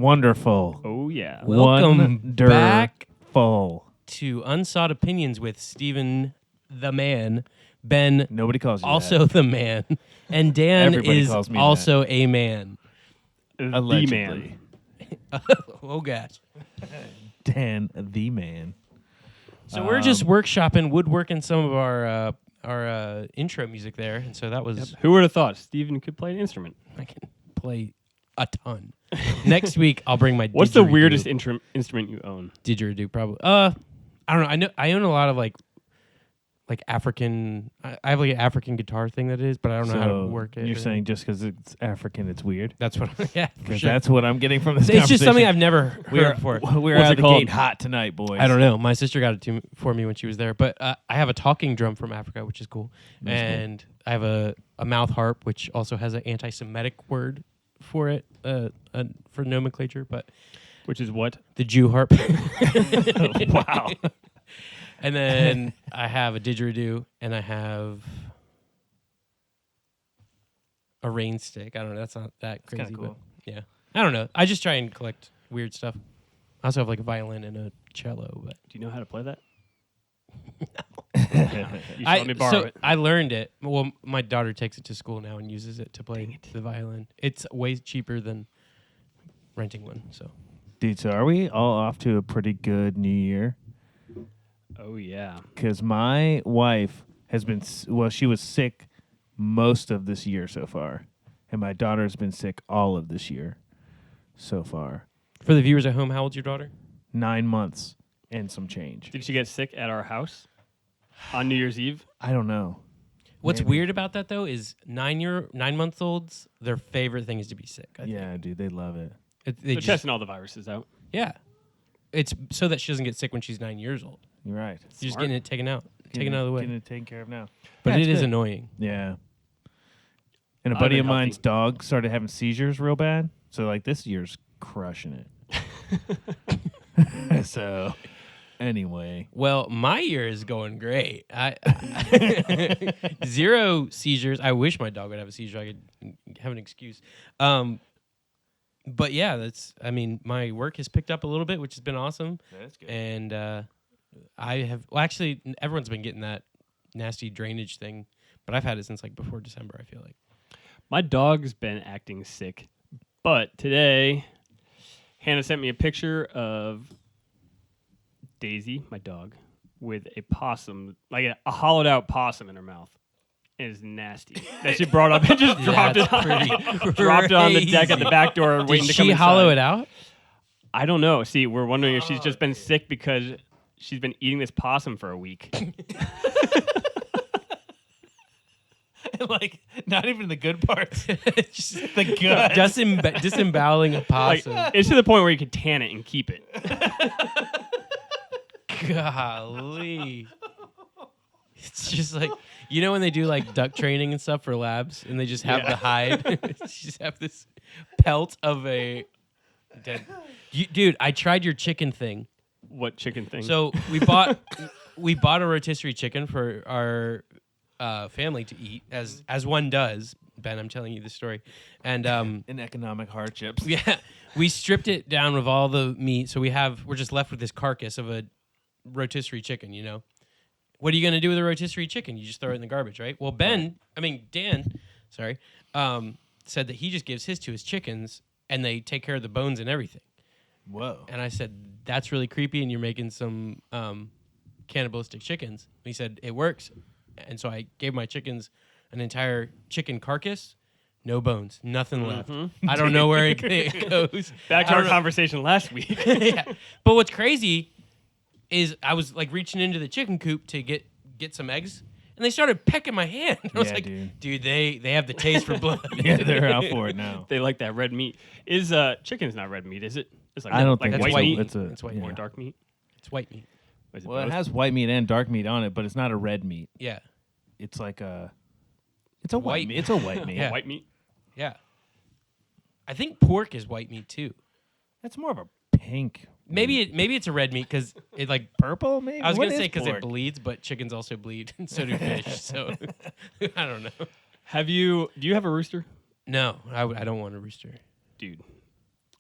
Wonderful. Oh, yeah. Welcome back Wonderful. to Unsought Opinions with Stephen the Man, Ben Nobody calls you also the man, and Dan Everybody is calls me also a man. that. The Allegedly. man. Oh gosh. Dan the man. So we're just workshopping, woodworking some of our intro music there, and so that was Who would have thought Steven could play an instrument? I can play a ton. Next week I'll bring my. What's the didgeridoo. weirdest instrument you own? Didgeridoo probably. I don't know. I own a lot of like African. I have like an African guitar thing that is, but I don't know how to work it. You're saying just because it's African, it's weird? that's what. Yeah, for 'Cause sure. that's what I'm getting from this It's just something conversation. I've never heard before. We're What's out it of the called? gate hot tonight, boys. I don't know. My sister got it for me when she was there. But I have a talking drum from Africa, which is cool. That's cool. And I have a mouth harp, which also has an anti-Semitic word for it, for nomenclature. But Which is what? the Jew harp. Wow. And then I have a didgeridoo, and I have a rain stick. I don't know. That's not that crazy. kinda cool. But yeah. I don't know. I just try and collect weird stuff. I also have like a violin and a cello. But Do you know how to play that? No. You should let me borrow it. I learned it. Well, my daughter takes it to school now and uses it to play the violin. It's way cheaper than renting one. So Dude, so are we all off to a pretty good new year? Oh, yeah. Because my wife has been, she was sick most of this year so far. And my daughter's been sick all of this year so far. for the viewers at home, how old's your daughter? 9 months and some change. Did she get sick at our house on New Year's Eve? I don't know. What's Maybe. weird about that though is 9-month-olds, their favorite thing is to be sick. I think. Yeah, dude, they love it. They They're just, testing all the viruses out. yeah. It's so that she doesn't get sick when she's 9 years old. You're right. She's just Smart. getting it taken out of the way. Getting it taken care of now. But Yeah, it it's is good. annoying. Yeah. And a I've buddy been of mine's healthy. dog started having seizures real bad. So, like, this year's crushing it. So, anyway. Well, my year is going great. I 0 seizures. I wish my dog would have a seizure. I could have an excuse. But yeah, my work has picked up a little bit, which has been awesome. That's good. And I have, well, actually, everyone's been getting that nasty drainage thing, but I've had it since like before December, I feel like. My dog's been acting sick, but today Hannah sent me a picture of Daisy, my dog, with a possum, like a hollowed out possum in her mouth. It is nasty. That she brought up and just dropped That's it, dropped it on the deck at the back door, waiting Did to come she inside. hollow it out? I don't know. See, we're wondering if she's just been sick because she's been eating this possum for a week. Like, not even the good parts. Just the gut. disemboweling a Like, possum. it's to the point where you could tan it and keep it. Golly. It's just like, you know when they do like duck training and stuff for labs and they just have Yeah. the hide? You just have this pelt of a dead. Dude, I tried your chicken thing. What chicken thing? So we bought a rotisserie chicken for our family to eat, as one does. Ben, I'm telling you the story. And In economic hardships. yeah, we stripped it down with all the meat, so we're just left with this carcass of a rotisserie chicken, you know. What are you going to do with a rotisserie chicken? You just throw it in the garbage, right? Well, Dan, said that he just gives his to his chickens, and they take care of the bones and everything. Whoa. And I said, that's really creepy, and you're making some cannibalistic chickens. And he said, it works. And so I gave my chickens an entire chicken carcass, no bones, nothing left. I don't know where it goes. Back I to our don't know. conversation last week. Yeah. But what's crazy is I was like reaching into the chicken coop to get some eggs, and they started pecking my hand. I was Yeah, like, dude. they have the taste for blood. Yeah, they're out for it now. They like that red meat. Is chicken's not red meat, is it? It's like I don't like think that's white white. meat It's white. or yeah. dark meat. It's white meat. Is Well, it both? has white meat and dark meat on it, but it's not a red meat. Yeah. It's like it's a white White. meat. It's a white meat. Yeah. white meat. Yeah. I think pork is white meat too. That's more of a pink. Maybe it's a red meat because it like. Purple, maybe? I was What gonna is say because it pork? bleeds, but chickens also bleed, and so do fish. So I don't know. Do you have a rooster? No, I don't want a rooster. Dude,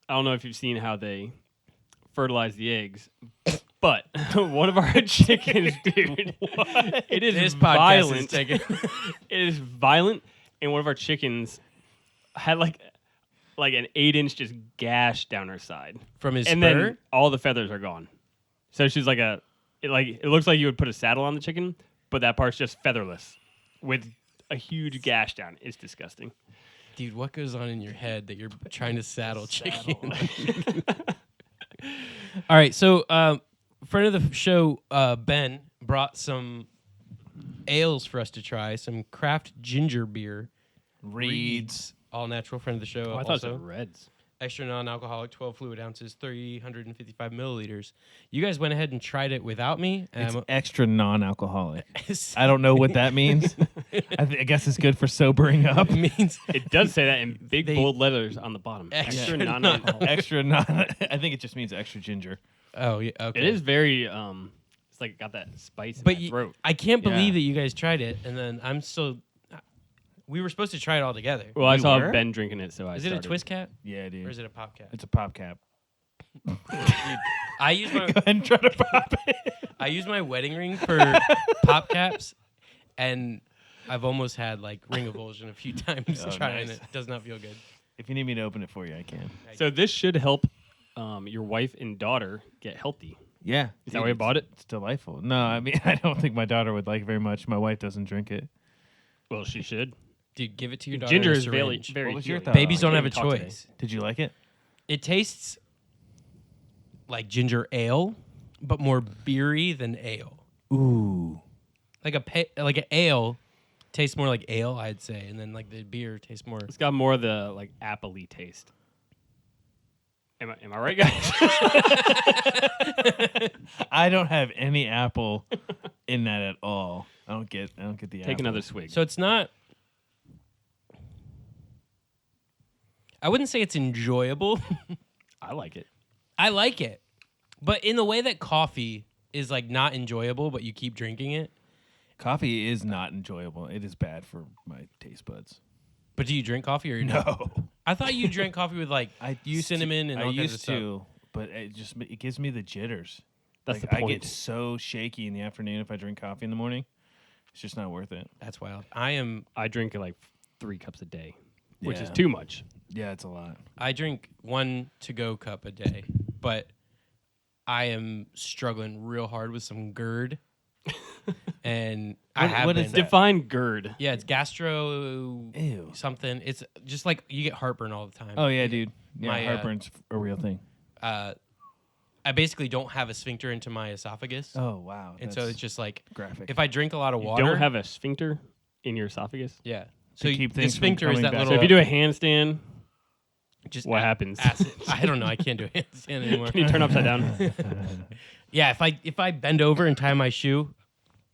I don't know if you've seen how they fertilize the eggs, but one of our chickens, dude, it is This podcast is violent. taking. It is violent, and one of our chickens had like an 8-inch just gash down her side, From his and spur? then all the feathers are gone. So she's like it looks like you would put a saddle on the chicken, but that part's just featherless with a huge gash down. It's disgusting. Dude, what goes on in your head that you're trying to saddle chicken? All right, so friend of the show, Ben, brought some ales for us to try, some craft ginger beer. Reeds. All natural, friend of the show. Oh, I thought it also. was Reds. Extra non-alcoholic, 12 fluid ounces, 355 milliliters. You guys went ahead and tried it without me. It's extra non-alcoholic. I don't know what that means. I guess it's good for sobering up. means It does say that in big They- bold letters on the bottom. Extra Extra non-alcoholic. Extra non. I think it just means extra ginger. oh yeah, okay. It is very it's like got that spice in But my throat. I can't believe Yeah. that you guys tried it, and then I'm still. We were supposed to try it all together. Well, I You saw were? Ben drinking it, so I Is it a started. twist cap Yeah, dude. or is it a pop cap? It's a pop cap. I use my Go ahead and try to pop it. I use my wedding ring for pop caps, and I've almost had like ring avulsion a few times Oh, trying nice. it. Does not feel good. If you need me to open it for you, I can. So this should help your wife and daughter get healthy. Yeah. Is that why you bought it? It's delightful. No, I mean, I don't think my daughter would like it very much. My wife doesn't drink it. Well, she should. Dude, give it to your daughter. Ginger in a is very, syringe. very What was your healing. thought? Babies don't I have a can't even talk choice. Did you like it? It tastes like ginger ale, but more beery than ale. Ooh. Like an ale tastes more like ale, I'd say, and then like the beer tastes more. It's got more of the like apple-y taste. Am I right, guys? I don't have any apple in that at all. I don't get the apple. Take another swig. So it's not. I wouldn't say it's enjoyable. I like it. I like it, but in the way that coffee is like not enjoyable, but you keep drinking it. Coffee is not enjoyable. It is bad for my taste buds. But do you drink coffee or No. I thought you drank coffee with like cinnamon and I all kinds of used stuff. to, but it gives me the jitters. That's Like, the I point. get so shaky in the afternoon if I drink coffee in the morning. It's just not worth it. That's wild. I drink like 3 cups a day, which is Yeah. too much. Yeah, it's a lot. drink 1 to-go cup a day, but I am struggling real hard with some GERD, and I What- have what been. is that? Define GERD. Yeah, it's gastro Ew. something. It's just like you get heartburn all the time. Oh yeah, dude. Yeah, My, heartburn's a real thing. I basically don't have a sphincter into my esophagus, Oh wow. and so that's it's just like graphic. if I drink a lot of You water, don't have a sphincter in your esophagus. yeah. To So keep the things from sphincter is coming that back. little. So if you do a handstand, just what happens? acid. I don't know. I can't do a handstand anymore. Can you turn upside down? Yeah, if I bend over and tie my shoe,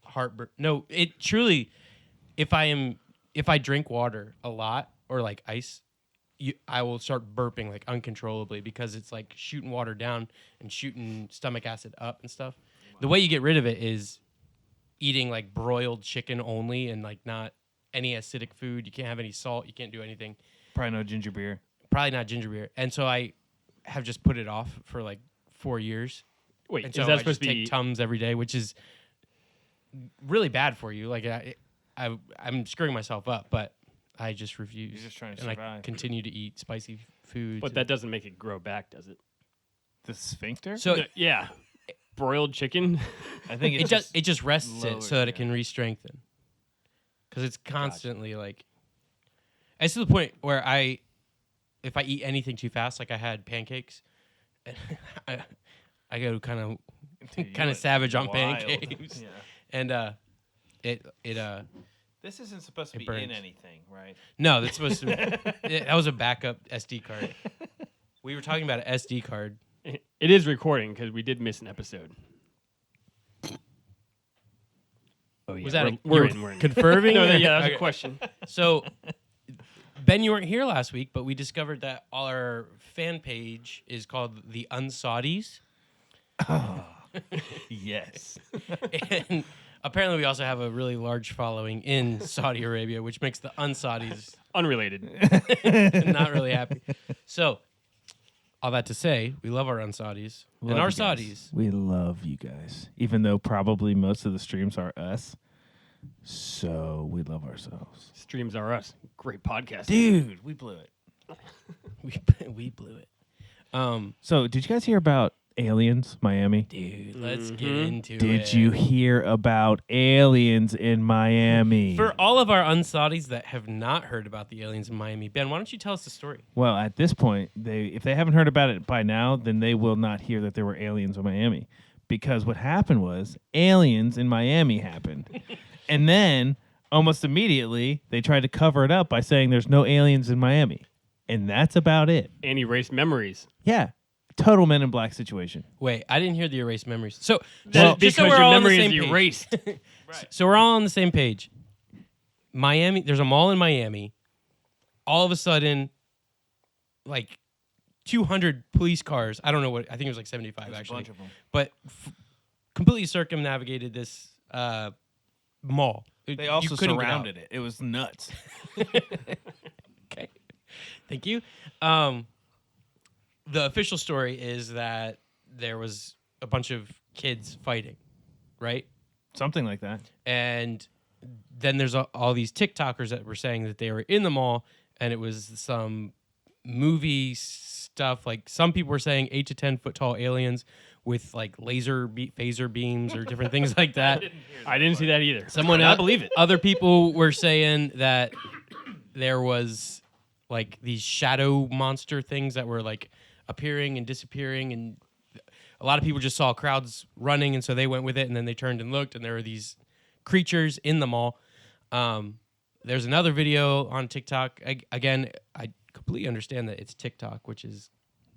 heartburn. No, it truly. If I drink water a lot or like ice, I will start burping like uncontrollably because it's like shooting water down and shooting stomach acid up and stuff. The way you get rid of it is eating like broiled chicken only and like not any acidic food. You can't have any salt. You can't do anything. Probably no ginger beer. Probably not ginger beer. And so I have just put it off for like 4 years. Wait, And is so that I supposed just to be? take Tums every day, which is really bad for you. Like I'm screwing myself up, but I just refuse. You're just trying to and I survive. continue to eat spicy foods. But that doesn't make it grow back, does it? The sphincter? so Yeah. Broiled chicken. I think it just rests it lowers so that it. it can re-strengthen. Because it's constantly like, it's to the point where if I eat anything too fast, like I had pancakes, I go kind of Dude, you kind of went savage on wild. pancakes, Yeah. and This isn't supposed to It be burns. in anything, right? no, that's supposed to. That was a backup SD card. We were talking about an SD card. It is recording because we did miss an episode. Oh yeah, Was that we're you in? We're in. confirming? No, or- yeah, that was Okay. a question. So, Ben, you weren't here last week, but we discovered that our fan page is called the Unsaudis. Yes. And apparently, we also have a really large following in Saudi Arabia, which makes the Unsaudis Unrelated. not really happy. So, all that to say, we love our unsaudis and Love our you guys. saudis. We love you guys, even though probably most of the streams are us. So we love ourselves, Streams are us. Great podcast. dude. We blew it. We blew it. So did you guys hear about aliens, Miami? Dude, let's get Mhm. into it. Did you hear about aliens in Miami? For all of our unsaudis that have not heard about the aliens in Miami, Ben, why don't you tell us the story? Well, at this point, if they haven't heard about it by now, then they will not hear that there were aliens in Miami. Because what happened was aliens in Miami happened. And then almost immediately they tried to cover it up by saying there's no aliens in Miami. And that's about it. And erase memories. Yeah. Total Men in Black situation. Wait, I didn't hear the erased memories. So, Well, just so because we're your all on the memory same is page. erased. So we're all on the same page. Miami, there's a mall in Miami. All of a sudden, like 200 police cars. I don't know what. I think it was like 75 actually. them. But completely circumnavigated this mall. They You also couldn't get out. surrounded it. It was nuts. Okay. Thank you. The official story is that there was a bunch of kids fighting, right? Something like that. And then there's all these TikTokers that were saying that they were in the mall and it was some movie stuff. Like some people were saying 8 to 10 foot tall aliens with like phaser beams or different things like that. I didn't see that either. Someone I else, believe it. Other people were saying that there was like these shadow monster things that were like appearing and disappearing, and a lot of people just saw crowds running, and so they went with it, and then they turned and looked, and there were these creatures in the mall. There's another video on TikTok. Again, I completely understand that it's TikTok, which is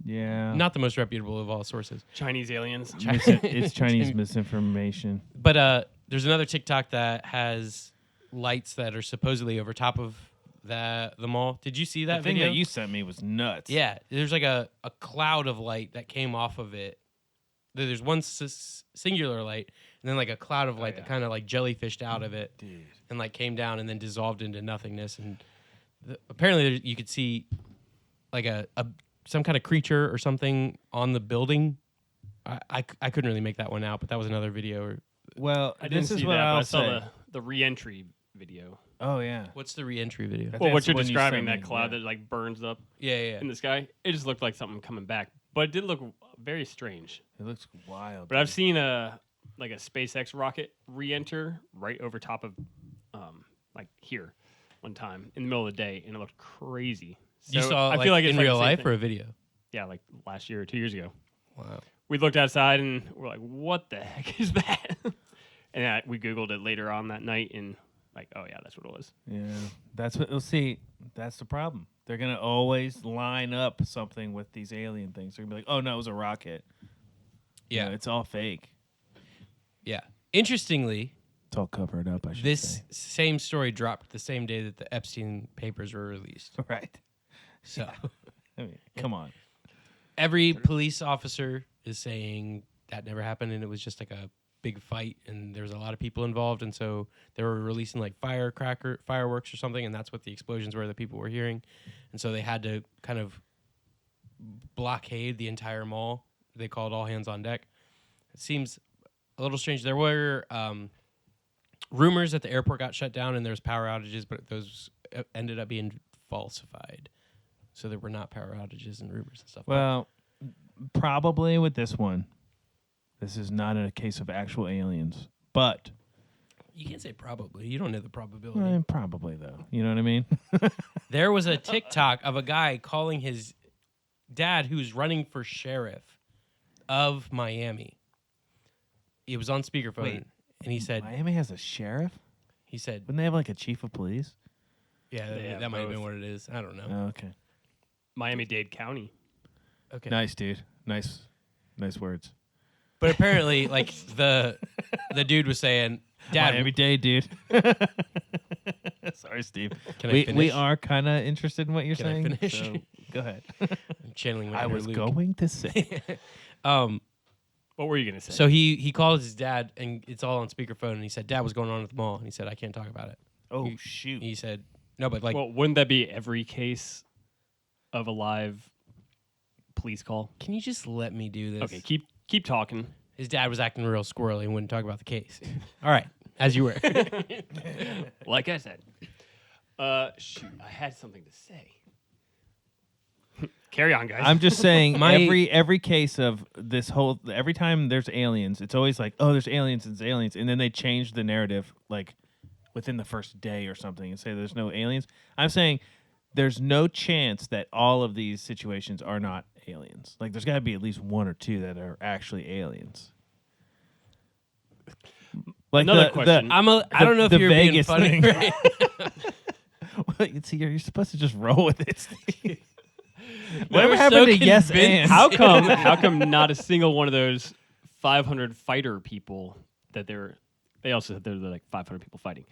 Yeah. not the most reputable of all sources. Chinese aliens. It's Chinese misinformation. But there's another TikTok that has lights that are supposedly over top of the mall. Did you see that The thing video? that you sent me was nuts. Yeah, there's like a cloud of light that came off of it. There's one singular light, and then like a cloud of light that kind of like jellyfished out of it, Dude. and like came down and then dissolved into nothingness. And apparently you could see like some kind of creature or something on the building. I couldn't really make that one out, but that was another video. Well, I didn't this is see what that, but I'll I saw say. the re-entry video. Oh yeah. What's the re-entry video? I think Well, what that's you're the one you describing, sent that me, cloud yeah. that like burns up Yeah. in the sky, it just looked like something coming back. But it did look very strange. It looks wild. But I've seen a SpaceX rocket re-enter right over top of like here one time in the middle of the day, and it looked crazy. You So saw I like, feel like it's in like the real same life thing. or a video? Yeah, like last year or 2 years ago. Wow. We looked outside and we're like, "What the heck is that?" And we Googled it later on that night, and like, oh yeah, that's what it was. Yeah, that's what. We'll see. That's the problem. They're gonna always line up something with these alien things. They're gonna be like, "Oh no, it was a rocket." Yeah. You know, it's all fake. Yeah. Interestingly, It's all covered up. I should this say. same story dropped the same day that the Epstein papers were released. Right. So I mean, come on. every police officer is saying that never happened and it was just like a big fight and there was a lot of people involved, and so they were releasing like fireworks or something, and that's what the explosions were that people were hearing, and so they had to kind of blockade the entire mall. They called all hands on deck. It seems a little strange. There were rumors that the airport got shut down and there was power outages, but those ended up being falsified. So there were not power outages and rumors and stuff. Well, probably with this one, this is not a case of actual aliens, but You can't say probably. You don't know the probability. probably though. You know what I mean? There was a TikTok of a guy calling his dad, who's running for sheriff of Miami. It was on speakerphone, Wait. and he said, Miami has a sheriff. "Wouldn't Wouldn't they have like a chief of police? yeah, They have that might have been both. what it is. I don't know." Oh, okay. Miami-Dade County. Okay, Nice, dude. Nice words. but apparently, like the dude was saying, "Dad, every day, dude. Sorry, Steve. Can I we finish? are kind of interested in what you're Can I saying. finish? So go ahead. I'm channeling my I inner was Luke. going to say. What were you gonna say? So he called his dad, and it's all on speakerphone, and he said, "Dad, what's going on at the mall?" And he said, "I can't talk about it." Oh shoot. He said, "No, but like, well, wouldn't that be every case of a live police call. Can you just let me do this? Okay, keep talking. His dad was acting real squirrely and wouldn't talk about the case. All right, as you were. Like I said. Shoot, I had something to say. Carry on, guys. I'm just saying My- every case of this whole every time there's aliens, it's always like, oh, there's aliens, and then they change the narrative like within the first day or something and say there's no aliens. I'm saying there's no chance that all of these situations are not aliens. Like there's got to be at least one or two that are actually aliens. Like Another question. I don't know if the you're being Vegas funny. thing. Right? Well, see, you're supposed to just roll with it. Steve. They Whatever were happened so to yes convinced. and? How come not a single one of those 500 fighter people that they also said there were like 500 people fighting.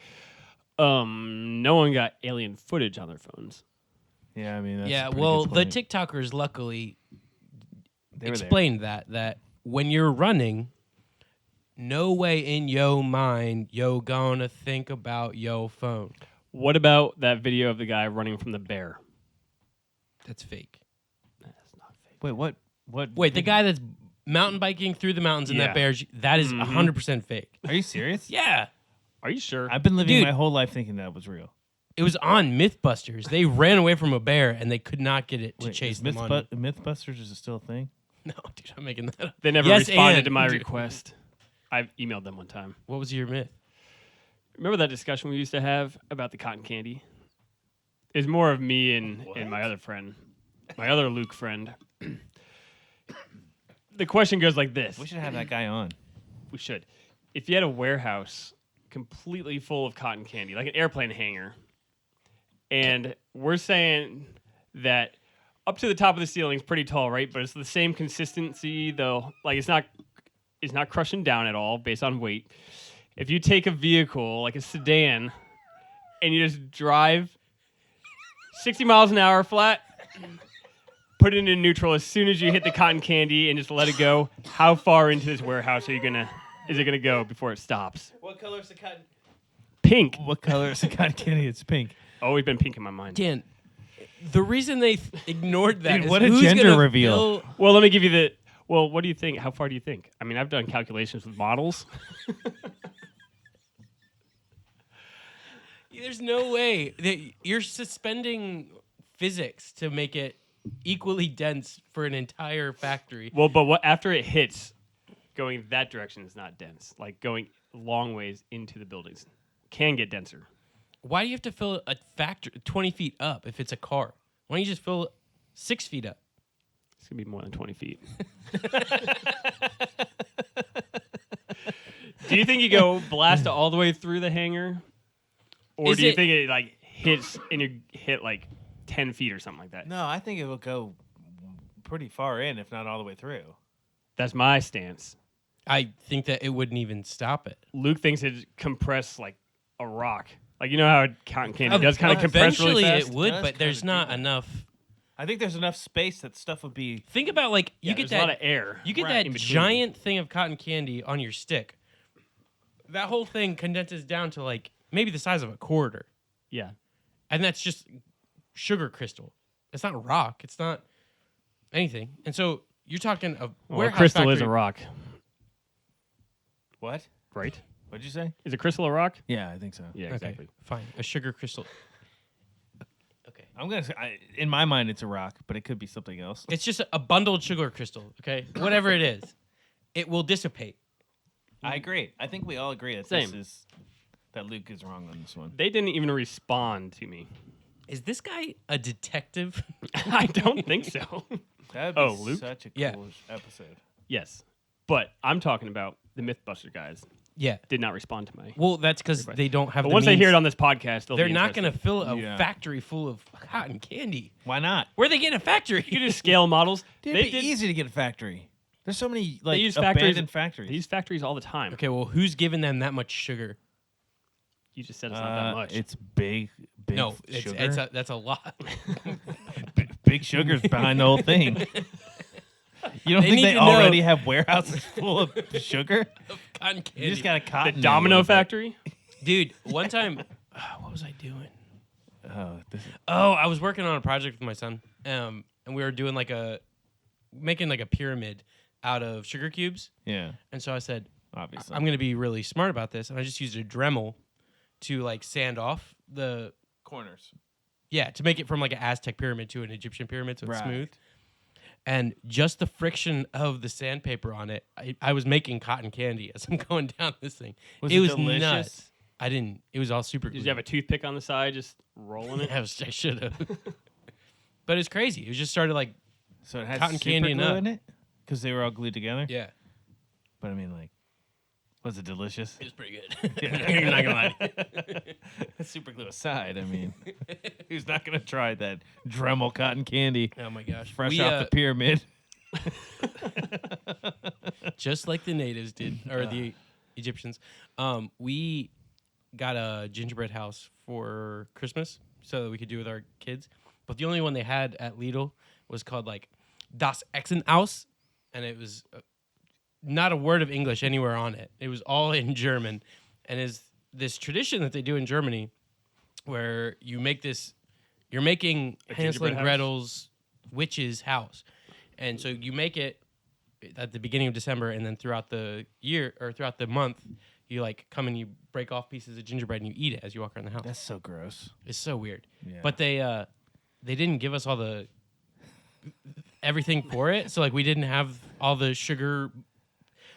No one got alien footage on their phones. Yeah, I mean, that's Yeah, a pretty well, good the point. TikTokers luckily They were there. explained that when you're running, no way in yo mind yo gonna think about yo phone. What about that video of the guy running from the bear? That's fake. That's not fake. Wait, what? What? Wait, the guy that's mountain biking through the mountains in Yeah. that bear, that is Mhm. 100% fake. Are you serious? Yeah. Are you sure? I've been living Dude. my whole life thinking that was real. It was on Mythbusters. They ran away from a bear and they could not get it to Wait, chase is them on. Mythbusters is still a thing? No, dude, I'm making that up. They never Yes, responded and- to my request. I've emailed them one time. What was your myth? Remember that discussion we used to have about the cotton candy? It's more of me and my other friend, my other Luke friend. The question goes like this. We should have that guy on. We should. If you had a warehouse completely full of cotton candy, like an airplane hangar, and we're saying that up to the top of the ceiling is pretty tall, right? But it's the same consistency, though. Like it's not crushing down at all based on weight. If you take a vehicle like a sedan and you just drive 60 miles an hour flat, put it in neutral as soon as you hit the cotton candy and just let it go, how far into this warehouse is it gonna go before it stops? What color is the cotton? Pink. What color is the cotton candy? It's pink. Always been pink in my mind. Dan, the reason they ignored that Dude, is what a who's gender gonna reveal. fill- Well, let me give you the. Well, what do you think? How far do you think? I mean, I've done calculations with models. There's no way that you're suspending physics to make it equally dense for an entire factory. Well, but what after it hits, going that direction is not dense. Like going long ways into the buildings can get denser. Why do you have to fill a factory 20 feet up if it's a car? Why don't you just fill 6 feet up? It's gonna be more than 20 feet. Do you think you go blast all the way through the hangar, or Is do you it- think it like hits and you hit like 10 feet or something like that? No, I think it will go pretty far in, if not all the way through. That's my stance. I think that it wouldn't even stop it. Luke thinks it compress like a rock. Like you know how cotton candy does kind of compress Eventually really fast. it would, Does but there's kinda not do that. enough. I think there's enough space that stuff would be. Think about like Yeah, you get there's a lot of that air. you get Right, that in between. giant thing of cotton candy on your stick. That whole thing condenses down to like maybe the size of a quarter. Yeah. And that's just sugar crystal. It's not rock. It's not anything. And so you're talking a Well, a warehouse crystal is a factory- rock, What? right? What'd you say? Is a crystal a rock? Yeah, I think so. Yeah, Okay, exactly. fine. A sugar crystal. Okay. I'm gonna say, in my mind, it's a rock, but it could be something else. It's just a bundled sugar crystal, okay? Whatever it is. It will dissipate. I agree. I think we all agree that Same. that Luke is wrong on this one. They didn't even respond to me. Is this guy a detective? I don't think so. That would be Oh, Luke? such a cool Yeah. episode. Yes. But I'm talking about the Mythbuster guys. Yeah. Did not respond to my. Well, that's because Request. they don't have But the once they means. hear it on this podcast, They're not going to to. fill a Yeah. factory full of cotton candy. Why not? Where they get a factory? You can do scale models. Dude, They it'd be did- easy to get a factory. There's so many like use abandoned factories- factories. They use factories all the time. Okay, well, who's giving them that much sugar? You just said it's not that much. It's big No, sugar. that's a lot. Big sugar's behind the whole thing. You don't They think need they to know- already have warehouses full of sugar? Cotton candy. You just got a the cotton. Domino Factory. Dude, one time, what was I doing? Oh, this Oh, I was working on a project with my son, and we were doing like a making like a pyramid out of sugar cubes. Yeah, And so I said, obviously. I'm going to be really smart about this. And I just used a Dremel to like sand off the, corners. to make it from like an Aztec pyramid to an Egyptian pyramid so it's Right. smooth. And just the friction of the sandpaper on it, I was making cotton candy as I'm going down this thing. Was it it was delicious? nuts. I didn't. It was all super. Did you have a toothpick on the side just rolling it? I should have. But it's crazy. It just started like, So it had Cotton super candy and glue nut. in it because they were all glued together. yeah, But I mean, like, was it delicious? it was pretty good. You're not gonna lie. Super glue aside, I mean, who's not gonna try that Dremel cotton candy Oh my gosh, fresh we, off the pyramid? just like the natives did, or the Egyptians. We got a gingerbread house for Christmas so that we could do with our kids. But the only one they had at Lidl was called like Das Echsenhaus, and it was not a word of English anywhere on it. It was all in German, and is this tradition that they do in Germany where you make this. You're making A Hansel gingerbread and house? Gretel's witch's house, and so you make it at the beginning of December, and then throughout the year or throughout the month, you like come and you break off pieces of gingerbread and you eat it as you walk around the house. That's so gross. It's so weird. Yeah. But they didn't give us all the everything for it, so like we didn't have all the sugar.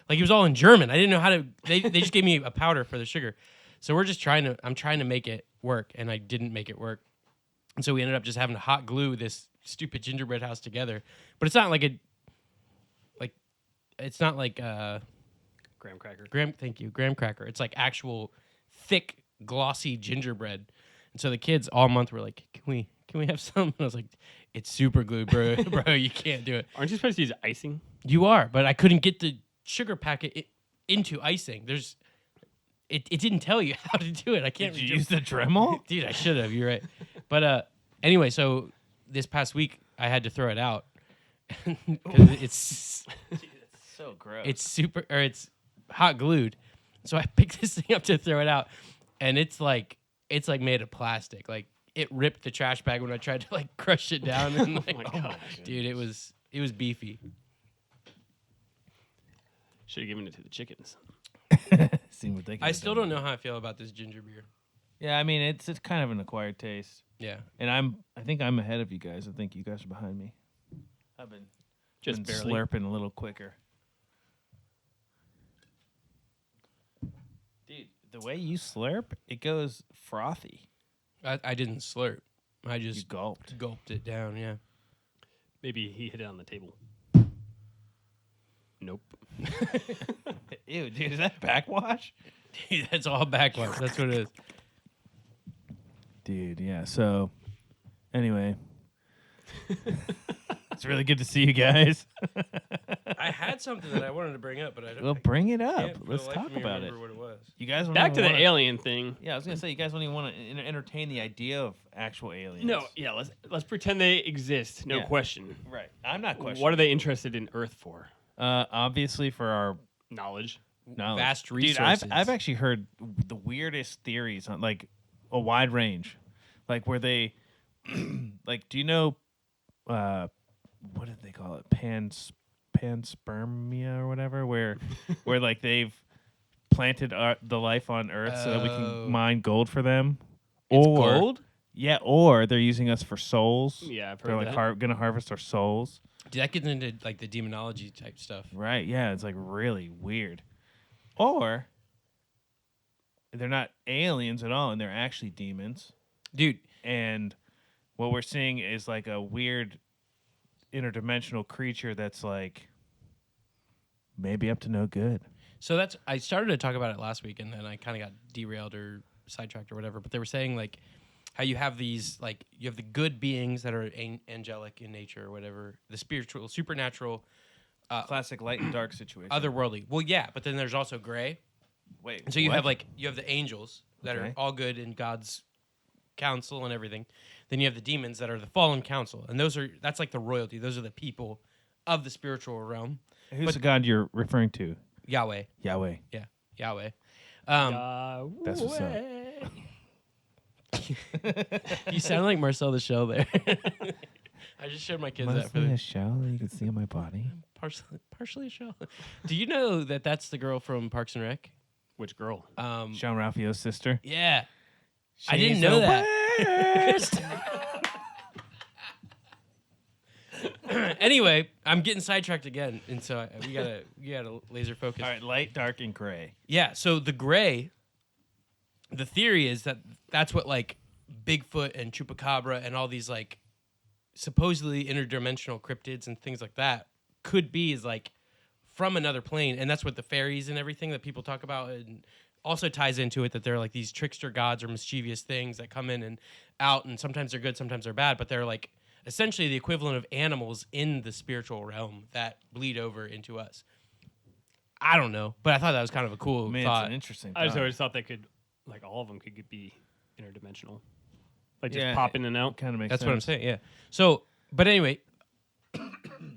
Like it was all in German. I didn't know how to. They just gave me a powder for the sugar, so we're just trying to. I'm trying to make it work, and I didn't make it work, and so we ended up just having to hot glue this stupid gingerbread house together. But it's not like a. Like, it's not like Graham cracker. graham cracker. It's like actual thick, glossy gingerbread. And so the kids all month were like, "Can we have some?" And I was like, "It's super glue, bro. Bro, you can't do it." Aren't you supposed to use icing? You are, but I couldn't get the sugar packet into icing. It didn't tell you how to do it. I can't. Did you use the Dremel? Dude, I should have. You're right. But anyway, so this past week I had to throw it out because it's So gross. it's hot glued. So I picked this thing up to throw it out, and it's like made of plastic. Like it ripped the trash bag when I tried to like crush it down. And like, my gosh. dude, it was beefy. Should have given it to the chickens. Seen what they could I have still done. don't know how I feel about this ginger beer. Yeah, I mean, it's kind of an acquired taste, Yeah. and I think I'm ahead of you guys. I think you guys are behind me. I've been Just been barely. slurping a little quicker. Dude, the way you slurp, it goes frothy. I didn't slurp. I You just gulped. gulped it down, yeah. Maybe he hit it on the table. Nope. Ew, dude, is that backwash? Dude, that's all backwards. That's what it is. Dude, yeah. So, anyway, it's really good to see you guys. I had something that I wanted to bring up, but I don't. Well, bring it I up. can't for the Let's life talk of me about it. remember what it was. You guys don't Back to even the wanna- alien thing. Yeah, I was gonna say you guys don't even want to entertain the idea of actual aliens. No, yeah, let's pretend they exist. No Yeah. question. right. I'm not questioning. What are they interested in Earth for? Obviously for our Knowledge. knowledge. Vast Dude, resources. I've actually heard the weirdest theories on like a wide range, like where they, like, do you know, what did they call it, panspermia or whatever, where like they've planted the life on Earth so that we Oh. can mine gold for them, It's or gold? yeah, or they're using us for souls. Yeah, I've They're heard like that. gonna harvest our souls. Dude, that gets into like the demonology type stuff. Right, yeah, it's like really weird. Or they're not aliens at all and they're actually demons. Dude, And what we're seeing is like a weird interdimensional creature that's like maybe up to no good. so I started to talk about it last week, and then I kind of got derailed or sidetracked or whatever. But they were saying like how you have these like you have the good beings that are angelic in nature or whatever, the spiritual, supernatural, Classic light and dark situation. otherworldly. Well, yeah, but then there's also gray. Wait. And so you what? have the angels that Okay. are all good in God's counsel and everything. Then you have the demons that are the fallen council, and that's like the royalty. Those are the people of the spiritual realm. Who's but- the god you're referring to? Yahweh, Yahweh. yeah, Yahweh. That's what's up. You sound like Marcel the Shell there. I just showed my kids Mostly that for a the shell that you can see on my body. partially a shell. Do you know that that's the girl from Parks and Rec? Which girl? Sean Ralphio's sister. Yeah. I didn't She's know the that. worst. Anyway, I'm getting sidetracked again, and so we gotta laser focus. All right, light, dark, and gray. Yeah. So the gray. The theory is that that's what like Bigfoot and Chupacabra and all these like supposedly interdimensional cryptids and things like that could be, is like from another plane, and that's what the fairies and everything that people talk about, and also ties into it that they're like these trickster gods or mischievous things that come in and out, and sometimes they're good, sometimes they're bad, but they're like essentially the equivalent of animals in the spiritual realm that bleed over into us. I don't know, but I thought that was kind of a cool Man, it's thought. an interesting. I just thought. always thought they could, like, all of them could be interdimensional, like just Yeah, pop in and out. Kind of makes That's sense. what I'm saying. Yeah. So, but anyway,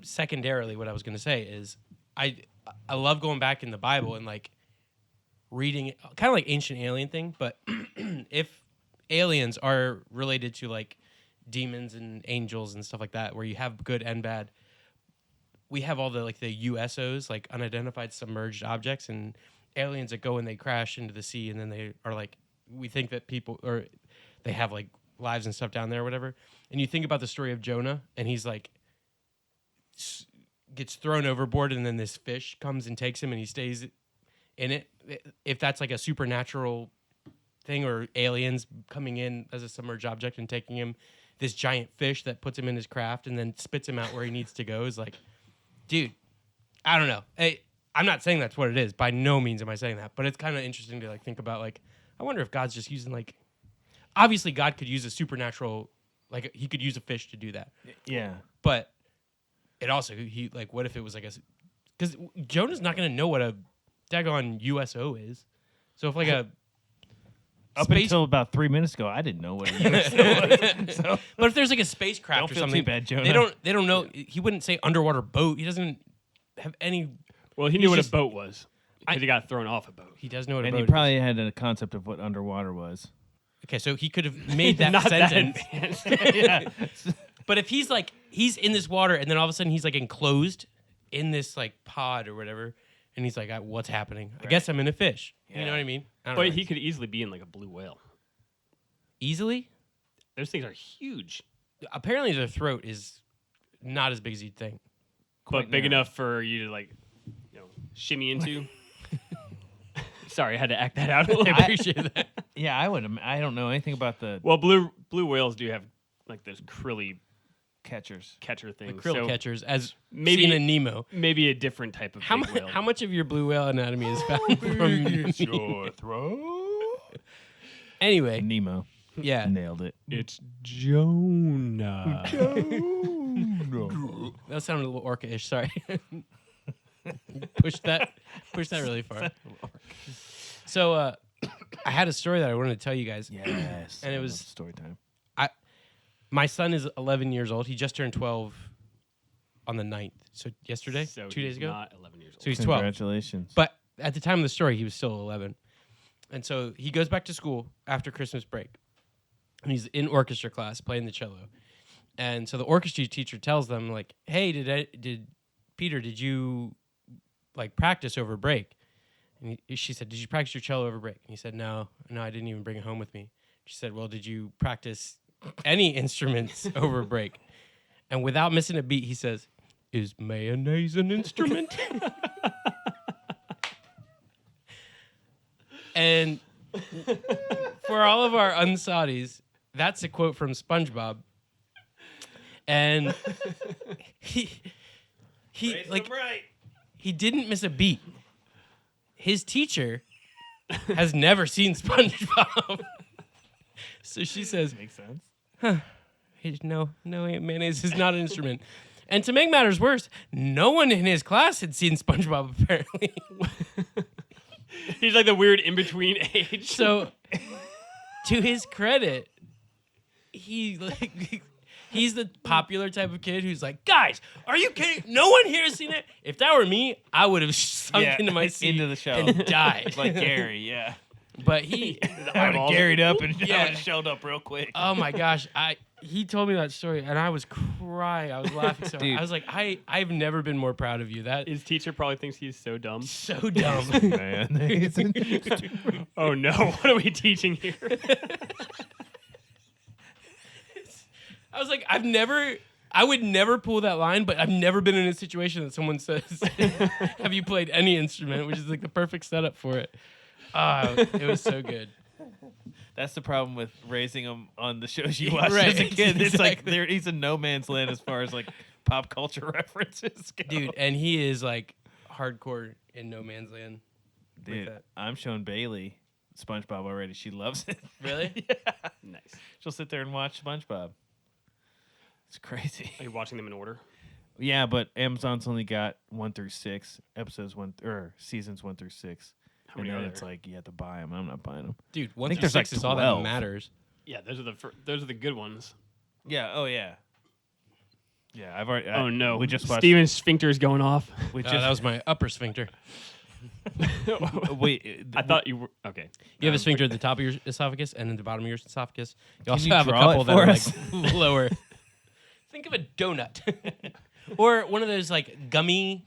secondarily, what I was going to say is I love going back in the Bible and like reading it, kind of like ancient alien thing. But if aliens are related to like demons and angels and stuff like that, where you have good and bad, we have all the like the USOs, like unidentified submerged objects, and aliens that go and they crash into the sea, and then they are like, we think that people, or they have like lives and stuff down there or whatever. And you think about the story of Jonah, and he's like gets thrown overboard, and then this fish comes and takes him, and he stays in it. If that's like a supernatural thing, or aliens coming in as a submerged object and taking him, this giant fish that puts him in his craft and then spits him out where he needs to go, is like, dude, I don't know. I'm not saying that's what it is. By no means am I saying that, but it's kind of interesting to like think about. Like, I wonder if God's just using like, obviously God could use a supernatural, like he could use a fish to do that. Yeah. But it also, he like, what if it was like a, because Jonah's not going to know what a daggone USO is. So if like a Up space, until about 3 minutes ago, I didn't know what a USO was. So but if there's like a spacecraft don't or feel something, too bad, Jonah. they don't know. He wouldn't say underwater boat. He doesn't have any. Well, he He's knew what just- a boat was because he got thrown off a boat. He does know what a And boat he is. probably had a concept of what underwater was. Okay, so he could have made that Not sentence. that advanced. Yeah. But if he's like, he's in this water, and then all of a sudden he's like enclosed in this like pod or whatever, and he's like, what's happening? I guess I'm in a fish. You know Yeah. what I mean? I don't But know. he could easily be in like a blue whale. Easily? Those things are huge, Apparently their throat is not as big as you'd think. but big narrow. enough for you to like, shimmy into. Sorry, I had to act that out a little I bit. appreciate that. Yeah, I would. I don't know anything about the Well, blue whales do have like those krilly catchers. catcher The things. krill so catchers, as maybe- seen in Nemo. maybe a different type of How, big whale. how much of your blue whale anatomy is found from your throat. Anyway, Nemo. yeah. Nailed it. It's Jonah. That sounded a little orca-ish. Sorry. Push that really far. So I had a story that I wanted to tell you guys. Yes. And it I was- love story time. My son is 11 years old. He just turned 12 on the 9th. So yesterday, So 2 days he's ago. not 11 years old. So he's 12. Congratulations. But at the time of the story, he was still 11. And so he goes back to school after Christmas break. And he's in orchestra class playing the cello. And so the orchestra teacher tells them, like, hey, did Peter, did you like practice over break? And she said, did you practice your cello over break? And he said, no, I didn't even bring it home with me. She said, well, did you practice any instruments over break? And without missing a beat, he says, is mayonnaise an instrument? And for all of our unsauties, that's a quote from SpongeBob. And he like he didn't miss a beat. His teacher has never seen SpongeBob. So she says, Makes sense. no, mayonnaise is not an instrument. And to make matters worse, no one in his class had seen SpongeBob apparently. He's like the weird in between age. So, to his credit, he's the popular type of kid who's like, guys, are you kidding? No one here has seen it. If that were me, I would have sunk into my seat into the show. and died. Like Gary, yeah. But he, I would have carried up and Yeah. I would have shelled up real quick. oh my gosh, he told me that story, and I was crying. I was laughing so hard. Dude. I was like, I've never been more proud of you. That is His teacher probably thinks he's so dumb. so dumb. Man. Oh no, what are we teaching here? I was like, I would never pull that line, but I've never been in a situation that someone says, have you played any instrument? Which is like the perfect setup for it. It was so good. That's the problem with raising him on the shows you watched Right, as a kid. It's like exactly. he's in no man's land as far as like pop culture references go. Dude, and he is like hardcore in no man's land. with Dude, that. I'm showing Bailey SpongeBob already. She loves it. Really? Yeah. Nice. She'll sit there and watch SpongeBob. It's crazy. Are you watching them in order? Yeah, but Amazon's only got 1 through 6 seasons 1 through 6. How And many then are it's there? like you have to buy them. I'm not buying them. Dude, I 1 think through there's like 6 is all that 12. matters. Yeah, those are the good ones. Yeah. Oh yeah. Yeah, I've already. Oh no, We just watched. Steven's sphincter is going off. We That just. was my upper sphincter. Wait. I thought you were okay. You have a sphincter at the top of your esophagus and at the bottom of your esophagus. You also you have a draw couple it that for are us? like lower. Think of a donut. Or one of those like gummy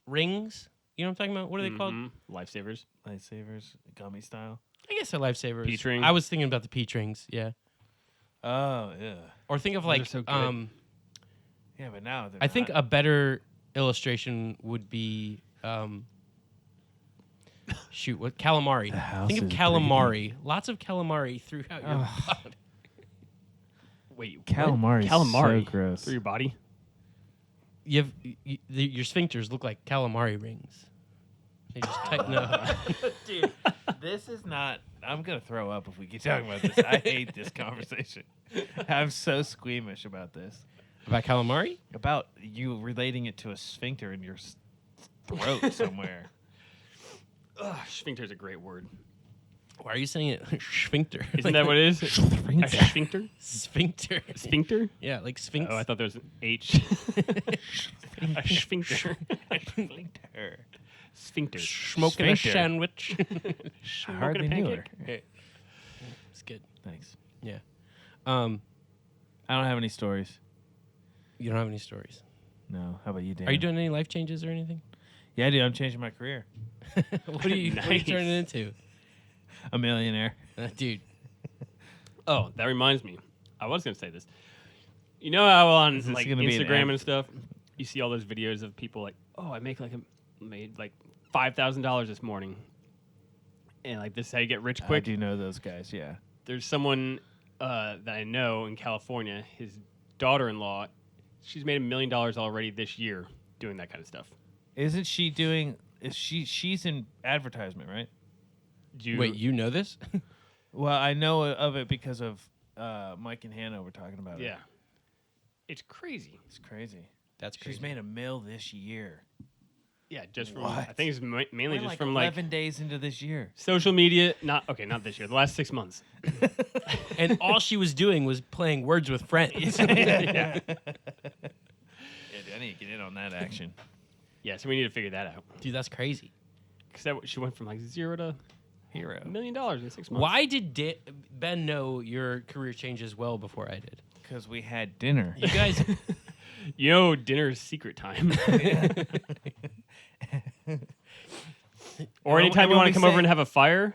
rings. You know what I'm talking about? What are they called? Lifesavers. Lightsabers, gummy style. I guess they're lifesavers. Peach ring? I was thinking about the peach rings, yeah. Oh yeah. Or think of Those like are so good. Yeah, but now they're I think not. a better illustration would be shoot, what calamari. The house Think of is calamari. Lots of calamari throughout your body. Wait, what? Calamari is Calamari so gross. through your body. Your sphincters look like calamari rings. They just tighten up. Dude, this is not. I'm gonna throw up if we keep talking about this. I hate this conversation. I'm so squeamish about this. About calamari? About you relating it to a sphincter in your throat somewhere. Ugh, sphincter is a great word. Why are you saying it sphincter? Isn't that what it is? A sphincter? Sphincter? Sphincter? Yeah, like sphinx. Oh, I thought there was an H. A sphincter. Sphincter. Sphincter. Smoking a Sphincter. sandwich. I hardly knew her. It's good. Thanks. Yeah. I don't have any stories. You don't have any stories. No. How about you, Dan? Are you doing any life changes or anything? Yeah, dude. I'm changing my career. What are you Nice. turning into? A millionaire. Dude. Oh, that reminds me. I was going to say this. You know how on Is this like gonna be an Instagram ad? and stuff, you see all those videos of people like, oh, I made like $5,000 this morning, and like this is how you get rich I quick. do know those guys. Yeah. There's someone that I know in California. His daughter-in-law, she's made $1 million already this year doing that kind of stuff. Isn't she doing? She's in advertisement, right? Wait, you know this? Well, I know of it because of Mike and Hannah were talking about it. Yeah, it's crazy. It's crazy. That's crazy. She's made $1 million this year. Yeah, just from What? I think it's mainly We're just like from 11 days into this year. social media. Not this year. The last 6 months. And all she was doing was playing Words with Friends. Yeah. Yeah, I need to get in on that action. Yeah, so we need to figure that out. Dude, that's crazy. Because she went from like 0 to Hero. $1 million in 6 months. Why did Ben know your career changes well before I did? Because we had dinner. You guys, You know, dinner's secret time. Or Well, anytime and you when want we to come over say- and have a fire.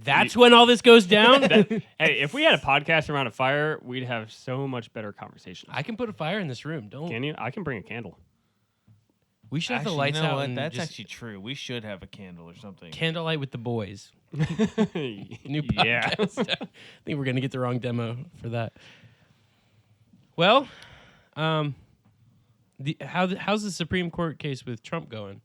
that's when all this goes down? Hey, if we had a podcast around a fire, we'd have so much better conversation. I can put a fire in this room. Don't. Can you? I can bring a candle. We should have Actually, the lights you know out what? and That's just actually true. We should have a candle or something. candlelight with the boys. New Yeah. podcast. I think we're gonna get the wrong demo for that. Well, how's the Supreme Court case with Trump going?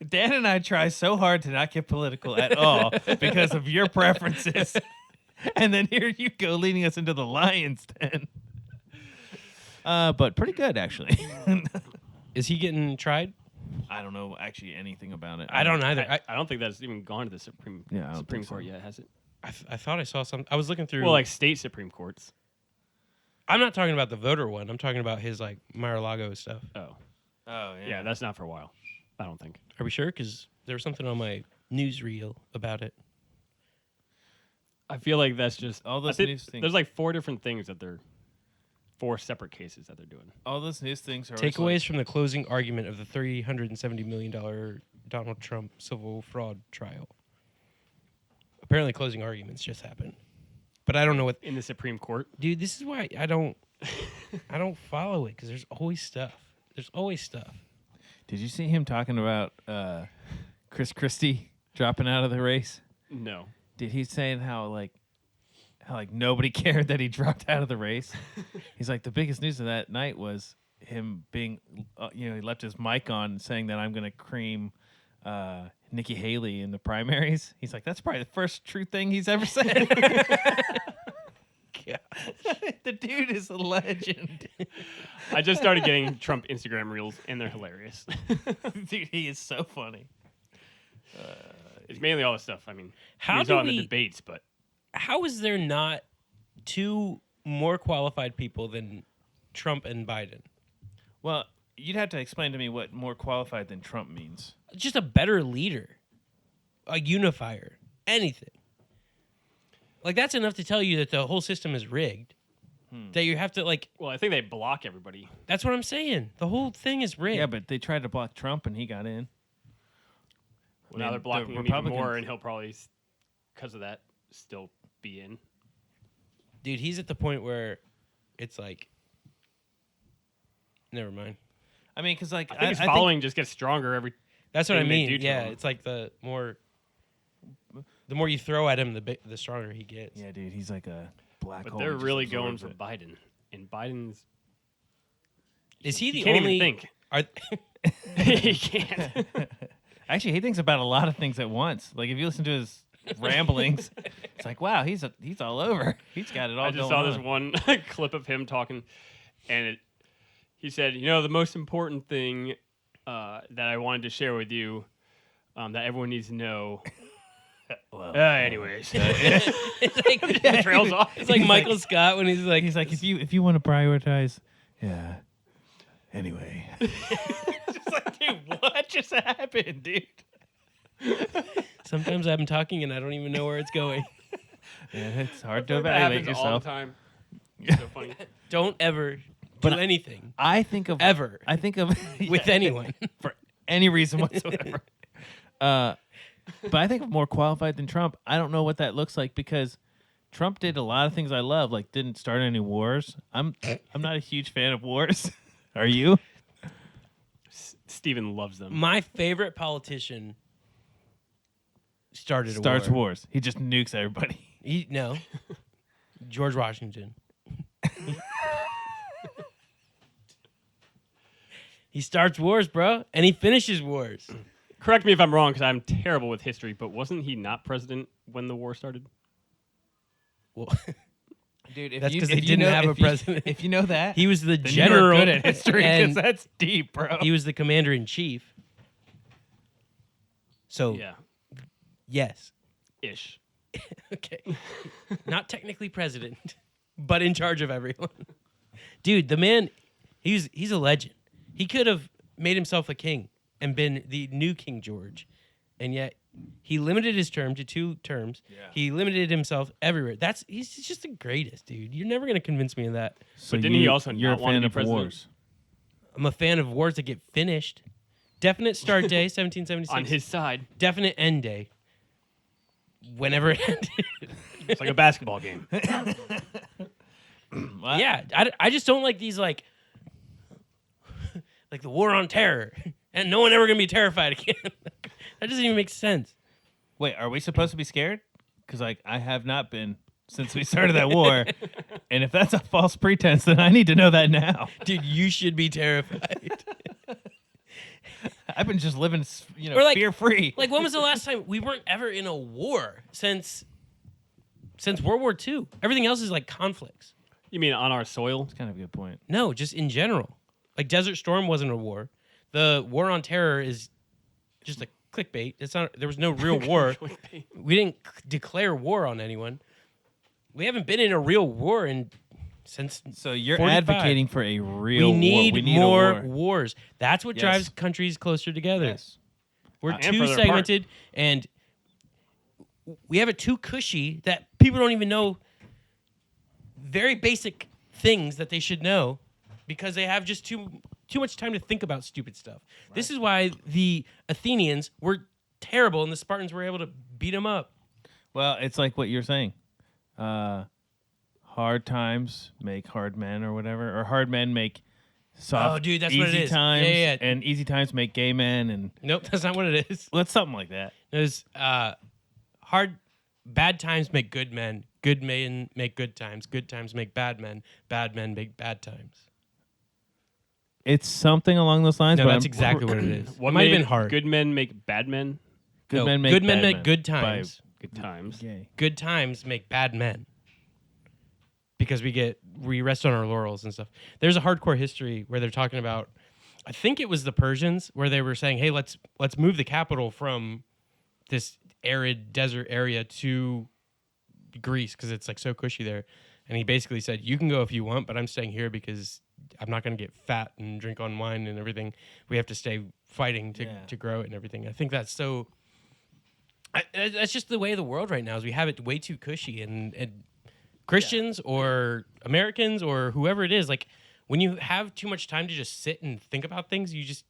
Dan and I try so hard to not get political at all because of your preferences. And then here you go leading us into the lion's den. But pretty good, actually. Is he getting tried? I don't know actually anything about it. I don't either. I don't think that's even gone to the Supreme Yeah, I don't Supreme think so. Court yet, has it? I thought I saw some. I was looking through. Well, like state Supreme Courts. I'm not talking about the voter one. I'm talking about his like Mar-a-Lago stuff. Oh. Oh, Yeah, that's not for a while. I don't think. Are we sure? Because there was something on my newsreel about it. I feel like that's just All those I think news things. There's like 4 different things that they're 4 separate cases that they're doing. All those news things are Takeaways from the closing argument of the $370 million Donald Trump civil fraud trial. Apparently, closing arguments just happened, but I don't know what. In the Supreme Court. Dude, this is why I don't follow it because there's always stuff. There's always stuff. Did you see him talking about Chris Christie dropping out of the race? No. Did he saying how nobody cared that he dropped out of the race? He's like, the biggest news of that night was him being, he left his mic on saying that I'm going to cream Nikki Haley in the primaries. He's like, that's probably the first true thing he's ever said. The dude is a legend. I just started getting Trump Instagram reels, and they're hilarious. Dude, he is so funny. It's mainly all the stuff. I mean, How we do saw it in we- the debates, but How is there not 2 more qualified people than Trump and Biden? Well, you'd have to explain to me what more qualified than Trump means. Just a better leader, a unifier, anything. Like that's enough to tell you that the whole system is rigged. That you have to well, I think they block everybody. That's what I'm saying. The whole thing is rigged. Yeah, but they tried to block Trump and he got in. Well, now Man, they're blocking the him even Republicans- more, and he'll probably, because of that, still be in. Dude, he's at the point where it's like, never mind. I mean, because I think his following just gets stronger every. That's what I thing they mean. do to Yeah, him. it's like the more you throw at him, the stronger he gets. Yeah, dude, he's like a black But hole. they're He just really going absorbs for it. Biden, and Biden's. Is he the can't only? even think. Are, He can't. Actually, he thinks about a lot of things at once. Like if you listen to his ramblings, it's like, wow, he's all over. He's got it all I just going saw on. this one clip of him talking, and he said, the most important thing that I wanted to share with you that everyone needs to know. Well, Anyways, it's like trails off. It's like Michael Scott when he's like, if you want to prioritize, yeah. Anyway, Just like, dude, what just happened, dude? sometimes I'm talking and I don't even know where it's going. yeah, it's hard to That evaluate happens all yourself. the time. It's so funny. Don't ever But do anything I think of ever I think of with anyone. for any reason whatsoever. But I think of more qualified than Trump. I don't know what that looks like because Trump did a lot of things I love, like didn't start any wars. I'm not a huge fan of wars. Are you? Steven loves them. My favorite politician started Starts a war. wars. He just nukes everybody. No, George Washington. He starts wars, bro, and he finishes wars. Correct me if I'm wrong, because I'm terrible with history, but wasn't he not president when the war started? Well, Dude, if That's you- 'cause if they you didn't know- have a if you- president. If you know that, he was the then general. you're good at history because and that's deep, bro. he was the commander in chief. So Yeah, yes, ish. okay, not technically president, but in charge of everyone. Dude, the man, he's a legend. He could have made himself a king and been the new King George, and yet he limited his term to 2 terms. Yeah. He limited himself everywhere. He's just the greatest, dude. You're never gonna convince me of that. So But didn't he also you're not a want to fan be of president? wars? I'm a fan of wars that get finished. Definite start day, 1776. On his side, Definite end day. Whenever it ended. it's like a basketball game. What? Yeah, I just don't like these like the war on terror, and no one ever gonna be terrified again. That doesn't even make sense. Wait, are we supposed to be scared? Because I have not been since we started that war, and if that's a false pretense, then I need to know that now. Dude, you should be terrified. I've been just living, Or like- fear free. Like, when was the last time we weren't ever in a war since World War II? Everything else is like conflicts. You mean on our soil? That's kind of a good point. No, just in general. Like Desert Storm wasn't a war. The war on terror is just a clickbait. It's not. There was no real war. We didn't declare war on anyone. We haven't been in a real war since. So you're 45. advocating for a real We need, war. We need more a war. wars. That's what Yes. drives countries closer together. Yes. We're And too further apart. segmented, and we have it too cushy that people don't even know very basic things that they should know because they have just too much time to think about stupid stuff. Right. This is why the Athenians were terrible and the Spartans were able to beat them up. Well, it's like what you're saying. Hard times make hard men or whatever, or hard men make soft, dude, that's easy what it is. times, Yeah. and easy times make gay men. And nope, that's not what it is. well, it's something like that. There's bad times make good men make good times make bad men make bad times. It's something along those lines. No, but that's exactly what it is. What might have made been hard. Good men make bad men. Good men make good times. Good times. Gay. Good times make bad men. Because we rest on our laurels and stuff. There's a hardcore history where they're talking about, I think it was the Persians, where they were saying, hey, let's move the capital from this arid desert area to Greece because it's like so cushy there. And he basically said, you can go if you want, but I'm staying here because I'm not going to get fat and drink on wine and everything. We have to stay fighting to grow it and everything. I think that's so... that's just the way of the world right now is we have it way too cushy and Christians or Americans or whoever it is, like when you have too much time to just sit and think about things, you just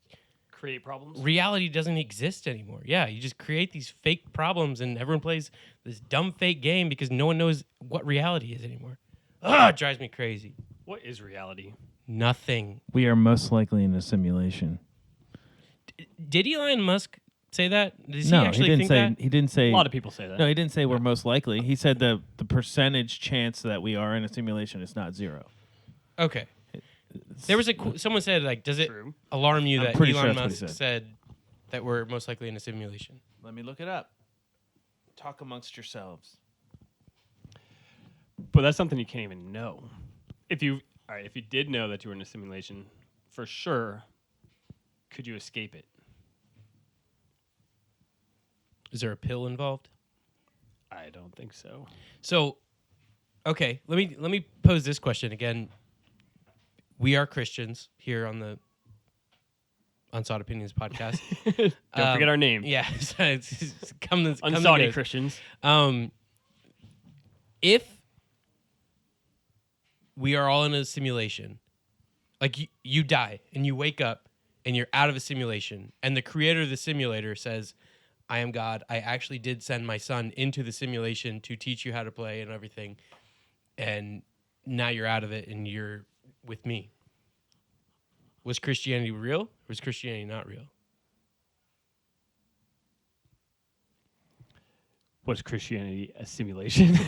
create problems. Reality doesn't exist anymore. Yeah, you just create these fake problems and everyone plays this dumb fake game because no one knows what reality is anymore. It drives me crazy. What is reality? Nothing. We are most likely in a simulation. Did Elon Musk say that? Does No, he actually didn't think say. that? He didn't say. A lot of people say that. No, he didn't say we're most likely. He said the percentage chance that we are in a simulation is not zero. Okay. There was someone said like, does it True. alarm you I'm that pretty sure Elon that's what he Musk said. said that we're most likely in a simulation? Let me look it up. Talk amongst yourselves. But that's something you can't even know. If you did know that you were in a simulation, for sure, could you escape it? Is there a pill involved? I don't think so. So, okay, let me pose this question again. We are Christians here on the Unsought Opinions podcast. Don't forget our name. Yeah, come Unsaudi Christians. If we are all in a simulation, like you die and you wake up and you're out of a simulation, and the creator of the simulator says, I am God. I actually did send my son into the simulation to teach you how to play and everything. And now you're out of it and you're with me. Was Christianity real or was Christianity not real? Was Christianity a simulation?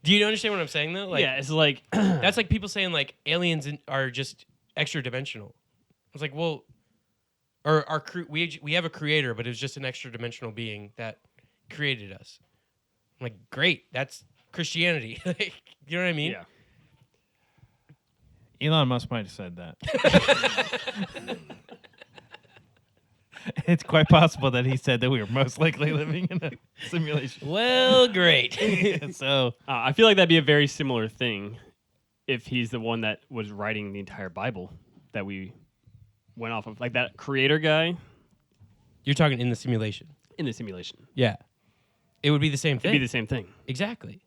Do you understand what I'm saying though? Like, yeah, it's like that's like people saying like aliens are just extra dimensional. It's like, well, or we have a creator, but it was just an extra dimensional being that created us. I'm like, great, that's Christianity. Like, you know what I mean? Yeah. Elon Musk might have said that. It's quite possible that he said that we were most likely living in a simulation. Well, great. So I feel like that'd be a very similar thing if he's the one that was writing the entire Bible that we went off of. Like that creator guy You're talking in the simulation. in the simulation. Yeah. It would be the same thing. It'd be the same thing. Exactly.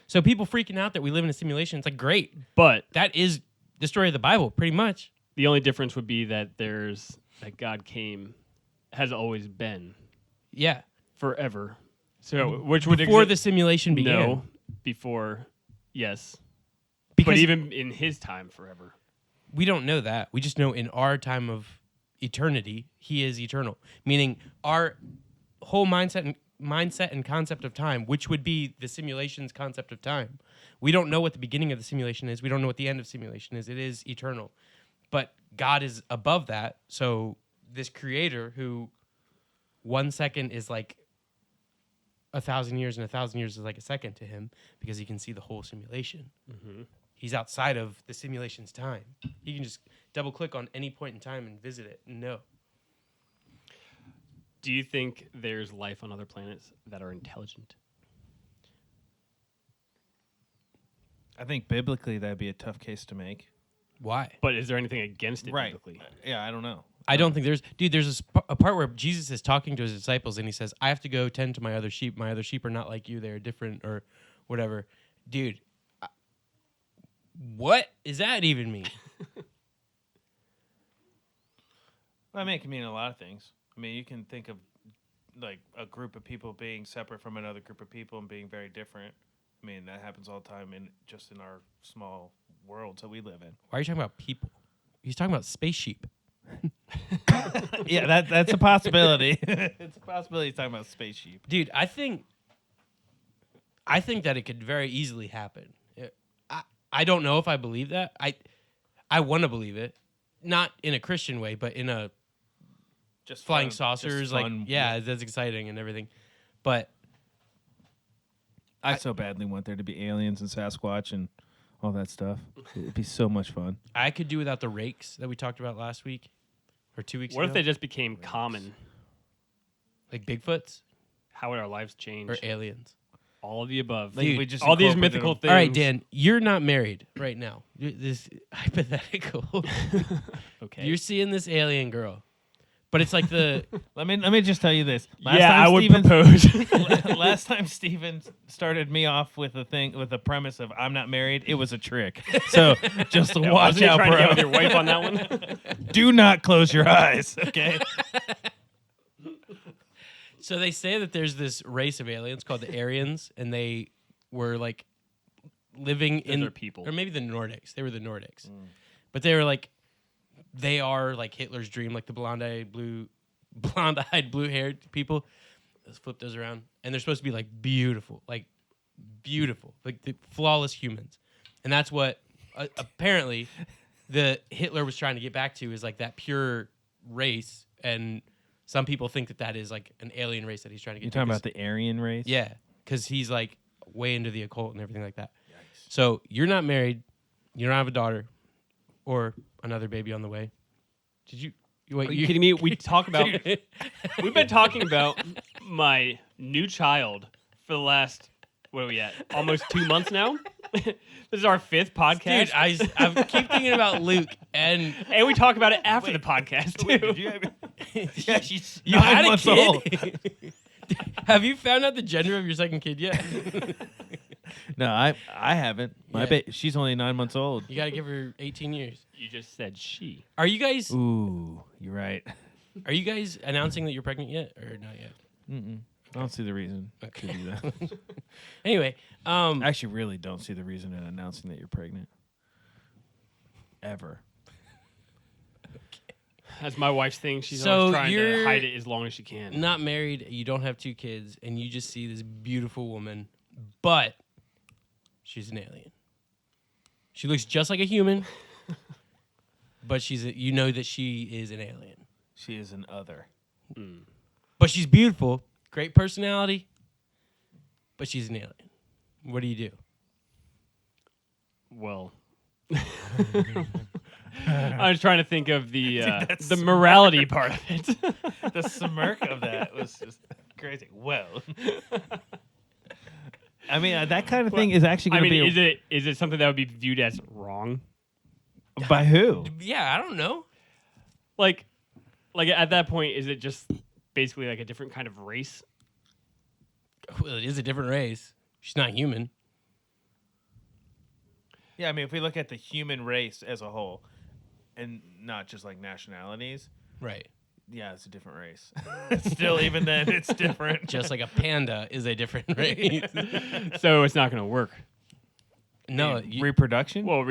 So people freaking out that we live in a simulation, it's like, great. But That is the story of the Bible, pretty much. the only difference would be that that God has always been Yeah. forever. So which would Before the simulation began. No, before, yes. Because But even in his time, forever. we don't know that. We just know in our time of eternity, he is eternal. Meaning our whole mindset and concept of time, which would be the simulation's concept of time. We don't know what the beginning of the simulation is. We don't know what the end of simulation is. It is eternal. But God is above that. So this creator who 1 second is like 1,000 years and 1,000 years is like a second to him because he can see the whole simulation. Mm-hmm. He's outside of the simulation's time. He can just double click on any point in time and visit it and know. Do you think there's life on other planets that are intelligent? I think biblically that'd be a tough case to make. Why? But is there anything against it Right. biblically? Yeah, I don't know. I don't think there's a part where Jesus is talking to his disciples and he says, I have to go tend to my other sheep. My other sheep are not like you. They're different or whatever. Dude, what does that even mean? I mean, it can mean a lot of things. I mean, you can think of like a group of people being separate from another group of people and being very different. I mean, that happens all the time in our small worlds that we live in. Why are you talking about people? He's talking about space sheep. Yeah, that's a possibility. It's a possibility he's talking about space sheep. Dude, I think that it could very easily happen. I don't know if I believe that. I want to believe it. Not in a Christian way, but in a Just flying fun, saucers, just like fun. that's exciting and everything. But I so badly want there to be aliens and Sasquatch and all that stuff. It'd be so much fun. I could do without the rakes that we talked about last week or 2 weeks What ago. if they just became common? Like Bigfoots How would our lives change? or aliens? All of the above. Like, Dude, we just all these incorporated mythical them. things. All right, Dan, you're not married right now. This hypothetical. Okay. You're seeing this alien girl, but it's like the Let me just tell you this. I would propose. Last time Steven started me off with a premise of I'm not married, it was a trick. So just watch Wasn't you out, trying to get bro. with your wife on that one? Do not close your eyes, okay? So they say that there's this race of aliens called the Aryans, and they were like living in are people. or maybe the Nordics. They were the Nordics, but they were like they are like Hitler's dream, like the blonde-eyed, blue-haired people. Let's flip those around, and they're supposed to be like beautiful, like the flawless humans, and that's what apparently the Hitler was trying to get back to is like that pure race and. Some people think that is like an alien race that he's trying to get You're to. talking about the Aryan race? Yeah, because he's like way into the occult and everything like that. Yikes. So you're not married, you don't have a daughter, or another baby on the way. Did you? Wait, Are you kidding me? We talk about. We've been talking about my new child for the last. What are we at? Almost 2 months now. This is our 5th podcast. Dude, I keep thinking about Luke, and we talk about it after the podcast too. Wait, did you have, yeah, she's you 9 had a months kid. old. Have you found out the gender of your second kid yet? No, I haven't. Yeah. She's only 9 months old. You got to give her 18 years. You just said she. Are you guys? Ooh, you're right. Are you guys announcing that you're pregnant yet, or not yet? Mm-mm. I don't see the reason to do that. Anyway, I actually really don't see the reason in announcing that you're pregnant. Ever. That's my wife's thing. She's So always trying to you're hide it as long as she can. not married, you don't have 2 kids, and you just see this beautiful woman, but she's an alien. She looks just like a human, but you know that she is an alien. She is an other. But she's beautiful, great personality, but she's an alien. What do you do? Well, I was trying to think of the that's the morality part of it. The smirk of that was just crazy. Well, I mean, that kind of thing is actually I going to mean, be. is it something that would be viewed as wrong? By who? Yeah, I don't know. Like at that point, is it just basically like a different kind of race? Well, it is a different race. She's not human. Yeah, I mean, if we look at the human race as a whole, and not just like nationalities, Right. yeah, it's a different race. Still, even then, it's different. Just like a panda is a different race. So it's not going to work. No. Reproduction. Well,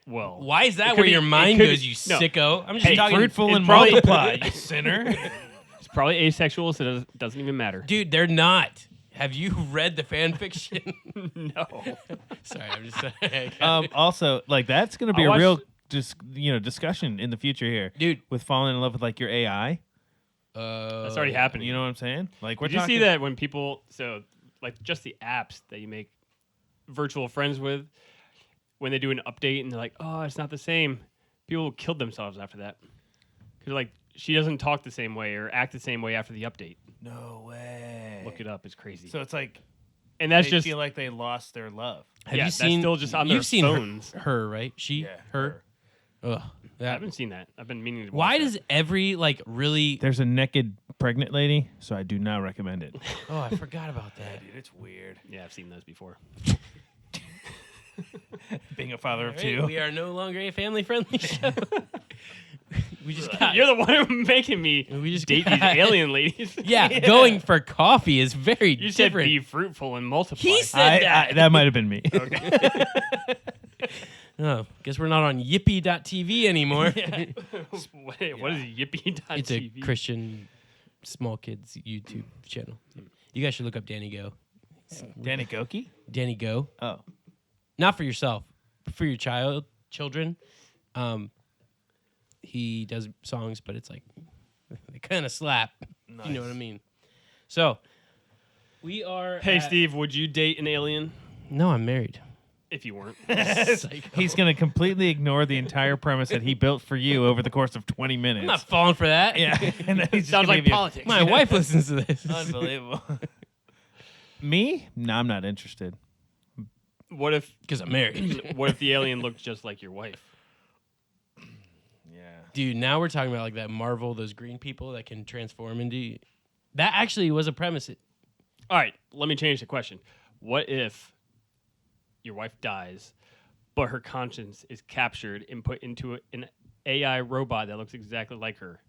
well. Why is that could where be- your it mind could goes, be- you no. sicko? I'm just Hey, talking. fruitful it's and probably- multiply, you sinner. It's probably asexual, so it doesn't even matter. Dude, they're not. Have you read the fan fiction? No. Sorry, I'm just saying. Also, like that's going to be I a real, watched- discussion in the future here, Dude. with falling in love with like your AI. That's already happening. You know what I'm saying? Like, we're Did you talking. see that when people, like just the apps that you make virtual friends with, when they do an update and they're like, oh, it's not the same, people killed themselves after that. Because, like, she doesn't talk the same way or act the same way after the update. No way. Look it up. It's crazy. So it's like and that's they just, feel like they lost their love. Have yeah, you that's seen? still just on You've their seen phones. her, right? She, Yeah, her. Ugh. I haven't seen that. I've been meaning to. Why watch does every like really? There's a naked pregnant lady, so I do not recommend it. Oh, I forgot about that. Dude, it's weird. that? Yeah, I've seen those before. Being a father of All two. right, we are no longer a family-friendly show. we just got. You're the one making me We just date got- these alien ladies. Yeah, going for coffee is very You said different. be fruitful and multiply. He said That might have been me. Oh, guess we're not on yippee.tv anymore. Wait, what is yippee.tv? It's a Christian small kids YouTube channel. You guys should look up Danny Go. Danny Goki? Danny Go. Oh. Not for yourself, but for your children. He does songs, but it's like they kind of slap. You know what I mean? So we are. Hey, at- Steve, would you date an alien No, I'm married. if you weren't? He's going to completely ignore the entire premise that he built for you over the course of 20 minutes. I'm not falling for that. Yeah. And then he's just Sounds gonna like give you- politics. My wife listens to this. Unbelievable. Me? No, I'm not interested. What if Because I'm married. what if the alien looked just like your wife? Yeah. Dude, now we're talking about like that Marvel, those green people that can transform into. That actually was a premise. All right, let me change the question. What if your wife dies, but her conscience is captured and put into an AI robot that looks exactly like her?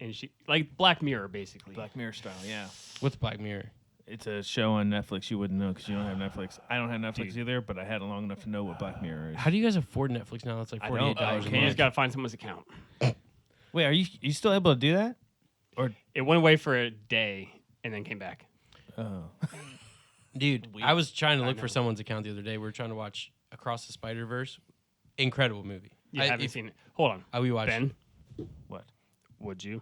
And she, like Black Mirror, basically. Black Mirror style, yeah. What's Black Mirror? It's a show on Netflix. You wouldn't know because you don't have Netflix. I don't have Netflix Dude. either, but I had it long enough to know what Black Mirror is. How do you guys afford Netflix now? It's like I don't. $48 I a You can't. just got to find someone's account. Wait, are you still able to do that? It went away for a day and then came back. Oh. Dude, Weird. I was trying to look know. for someone's account the other day. We were trying to watch Across the Spider-Verse. Incredible movie. You haven't seen it. Hold on. We watched. Ben, What? would you?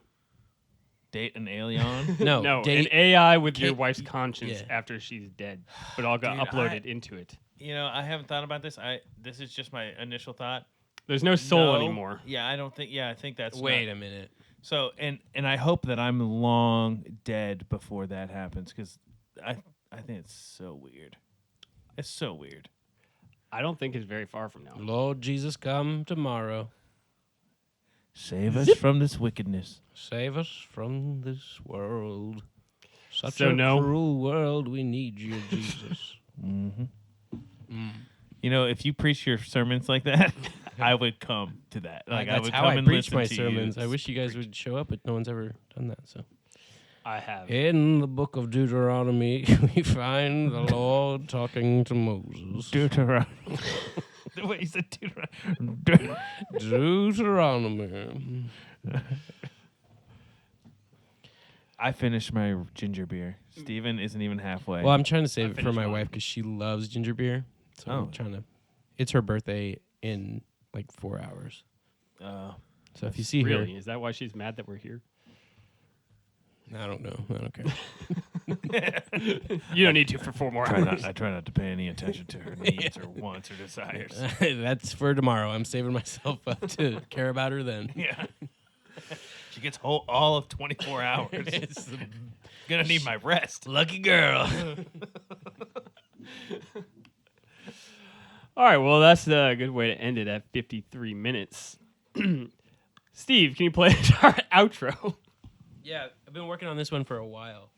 Date an alien? No, No, date, an AI with your Kate- wife's conscience yeah. after she's dead, but all got Dude, uploaded into it. You know, I haven't thought about this. This is just my initial thought. There's no soul No. anymore. Yeah, I don't think. Yeah, I think that's. Wait not- a minute. So and I hope that I'm long dead before that happens because I think it's so weird. It's so weird. I don't think it's very far from now. Lord Jesus, come tomorrow. Save us from this wickedness. Save us from this world. Such So a no. cruel world. We need you, Jesus. Mm-hmm. You know, if you preach your sermons like that, I would come to that. Like I That's would how come I and preach listen my to sermons. You. I wish you guys would show up, but no one's ever done that. So, I have. in the book of Deuteronomy, we find the Lord talking to Moses. Deuteronomy. The way you said Deuteronomy. Deuteronomy. I finished my ginger beer. Steven isn't even halfway. Well, I'm trying to save it for finished my mine. wife because she loves ginger beer. So Oh. I'm trying to. It's her birthday in like 4 hours. So if you see Really? Is that why she's mad that we're here? her, I don't know. I don't care. You don't need to for 4 more hours. I try not to pay any attention to her needs or wants or desires. That's for tomorrow. I'm saving myself up to care about her then. Yeah. She gets all of 24 hours. It's the Gonna need my rest. lucky girl. All right, well, that's a good way to end it at 53 minutes. Steve, can you play our outro? Yeah, I've been working on this one for a while.